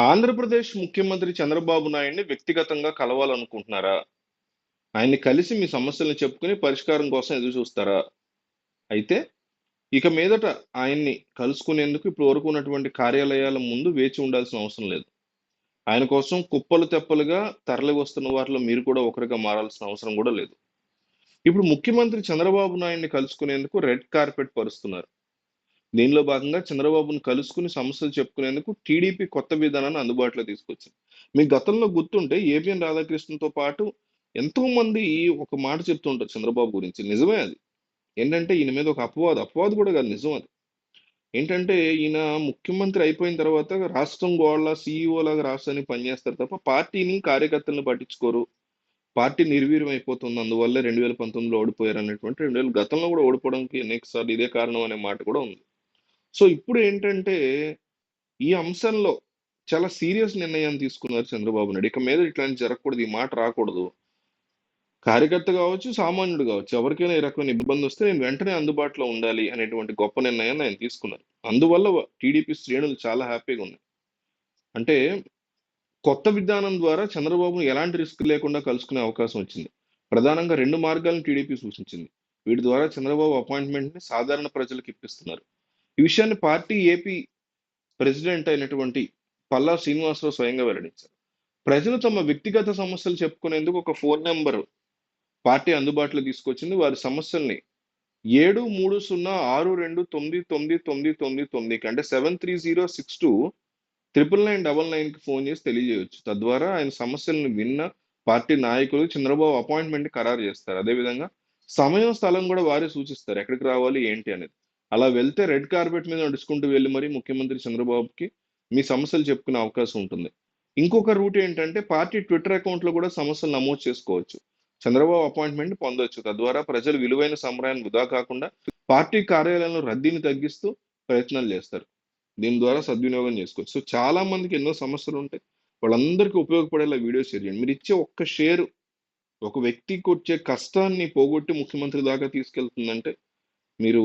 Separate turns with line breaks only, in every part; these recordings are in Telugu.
ఆంధ్రప్రదేశ్ ముఖ్యమంత్రి చంద్రబాబు నాయుడిని వ్యక్తిగతంగా కలవాలనుకుంటున్నారా? ఆయన్ని కలిసి మీ సమస్యలను చెప్పుకొని పరిష్కారం కోసం ఎదురు చూస్తారా? అయితే ఇక మీదట ఆయన్ని కలుసుకునేందుకు ఇప్పుడు వరకు ఉన్నటువంటి కార్యాలయాల ముందు వేచి ఉండాల్సిన అవసరం లేదు. ఆయన కోసం కుప్పలు తెప్పలుగా తరలి వస్తున్న వారిలో మీరు కూడా ఒకరిగా మారాల్సిన అవసరం కూడా లేదు. ఇప్పుడు ముఖ్యమంత్రి చంద్రబాబు నాయుడిని కలుసుకునేందుకు రెడ్ కార్పెట్ పరుస్తున్నారు. దీనిలో భాగంగా చంద్రబాబును కలుసుకుని సమస్యలు చెప్పుకునేందుకు టీడీపీ కొత్త విధానాన్ని అందుబాటులో తీసుకొచ్చింది. మీకు గతంలో గుర్తుంటే ఏబిఎన్ రాధాకృష్ణన్‌తో పాటు ఎంతోమంది ఒక మాట చెప్తుంటారు చంద్రబాబు గురించి. నిజమే అది. ఏంటంటే ఈయన మీద ఒక అపవాదు కూడా కాదు, నిజం అది. ఏంటంటే ఈయన ముఖ్యమంత్రి అయిపోయిన తర్వాత రాష్ట్రం గోళ్ళ సీఈఓలాగా రాష్ట్రానికి పనిచేస్తారు తప్ప పార్టీని, కార్యకర్తలను పట్టించుకోరు. పార్టీ నిర్వీర్యం అయిపోతుంది. అందువల్లే 2019లో ఓడిపోయారు అనేటువంటి 2000 గతంలో కూడా ఓడిపోవడానికి అనేక సార్లు ఇదే కారణం అనే మాట కూడా ఉంది. సో ఇప్పుడు ఏంటంటే, ఈ అంశంలో చాలా సీరియస్ నిర్ణయం తీసుకున్నారు చంద్రబాబు నాయుడు. ఇక మీద ఇట్లాంటివి జరగకూడదు. ఈ మాట రాకూడదు. కార్యకర్త గావచ్చు, సామాన్యుడు గావచ్చు. ఎవరికైనా ఈ రకమైన ఇబ్బందొస్తే నేను వెంటనే అందుబాటులో ఉండాలి అనేటువంటి గొప్ప నిర్ణయాన్ని ఆయన తీసుకున్నారు. అందువల్ల టీడీపీ శ్రేణులు చాలా హ్యాపీగా ఉన్నాయి. అంటే కొత్త విధానం ద్వారా చంద్రబాబును ఎలాంటి రిస్క్ లేకుండా కలుసుకునే అవకాశం వచ్చింది. ప్రధానంగా 2 మార్గాలను టీడీపీ సూచించింది. వీటి ద్వారా చంద్రబాబు అపాయింట్మెంట్‌ని సాధారణ ప్రజలకు ఇప్పిస్తున్నారు. ఈ విషయాన్ని పార్టీ ఏపీ ప్రెసిడెంట్ అయినటువంటి పల్లా శ్రీనివాసరావు స్వయంగా వెల్లడించారు. ప్రజలు తమ వ్యక్తిగత సమస్యలు చెప్పుకునేందుకు ఒక ఫోన్ నంబర్ పార్టీ అందుబాటులో తీసుకొచ్చింది. వారి సమస్యల్ని 7306299999కి అంటే 7306299999కి ఫోన్ చేసి తెలియజేయొచ్చు. తద్వారా ఆయన సమస్యలను విన్న పార్టీ నాయకులు చంద్రబాబు అపాయింట్మెంట్ ఖరారు చేస్తారు. అదేవిధంగా సమయం, స్థలం కూడా వారే సూచిస్తారు. ఎక్కడికి రావాలి, ఏంటి అనేది. అలా వెళ్తే రెడ్ కార్పెట్ మీద నడుచుకుంటూ వెళ్లి మరి ముఖ్యమంత్రి చంద్రబాబుకి మీ సమస్యలు చెప్పుకునే అవకాశం ఉంటుంది. ఇంకొక రూట్ ఏంటంటే పార్టీ ట్విట్టర్ అకౌంట్‌లో కూడా సమస్యలు నమోదు చేసుకోవచ్చు. చంద్రబాబు అపాయింట్మెంట్ పొందొచ్చు. తద్వారా ప్రజలు విలువైన సమయాన్ని వృధా కాకుండా పార్టీ కార్యాలయంలో రద్దీని తగ్గిస్తూ ప్రయత్నాలు చేస్తారు. దీని ద్వారా సద్వినియోగం చేసుకోవచ్చు. సో చాలా మందికి ఎన్నో సమస్యలుంటాయి. వాళ్ళందరికీ ఉపయోగపడేలా వీడియో షేర్ చేయండి. మీరిచ్చే ఒక్క షేర్ ఒక వ్యక్తికొచ్చే కష్టాన్ని పోగొట్టి ముఖ్యమంత్రి దాకా తీసుకెళ్తుందంటే మీరు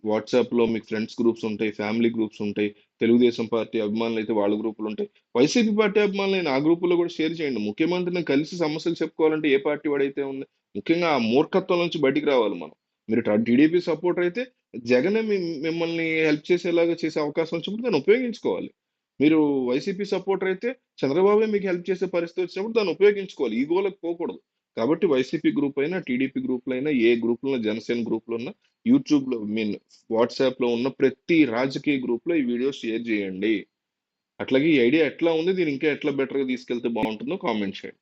వాట్సాప్‌లో మీకు ఫ్రెండ్స్ గ్రూప్స్ ఉంటాయి. ఫ్యామిలీ గ్రూప్స్ ఉంటాయి. తెలుగుదేశం పార్టీ అభిమానులైతే వాళ్ళ గ్రూపులుంటాయి. వైసీపీ పార్టీ అభిమానులైన ఆ గ్రూపుల్లో కూడా షేర్ చేయండి. ముఖ్యమంత్రిని కలిసి సమస్యలు చెప్పుకోవాలంటే ఏ పార్టీ వాడైతే ఉంది. ముఖ్యంగా ఆ మూర్ఖత్వం నుంచి బయటికి రావాలి మనం. మీరు టీడీపీ సపోర్టర్ అయితే జగనే మిమ్మల్ని హెల్ప్ చేసేలాగా చేసే అవకాశం వచ్చినప్పుడు దాన్ని ఉపయోగించుకోవాలి. మీరు వైసీపీ సపోర్టర్ అయితే చంద్రబాబే మీకు హెల్ప్ చేసే పరిస్థితి వచ్చినప్పుడు దాన్ని ఉపయోగించుకోవాలి. ఈగోలకు పోకూడదు. కాబట్టి వైసీపీ గ్రూప్ అయినా, టీడీపీ గ్రూప్‌లైనా, ఏ గ్రూప్‌లో జనసేన గ్రూప్‌లో ఉన్నా యూట్యూబ్‌లో వాట్సాప్‌లో ఉన్న ప్రతి రాజకీయ గ్రూప్‌లో ఈ వీడియో షేర్ చేయండి. అట్లాగే ఈ ఐడియా ఎట్లా ఉంది? దీన్ని ఇంకా ఎట్లా బెటర్‌గా తీసుకెళ్తే బావుంటుందో కామెంట్ చేయండి.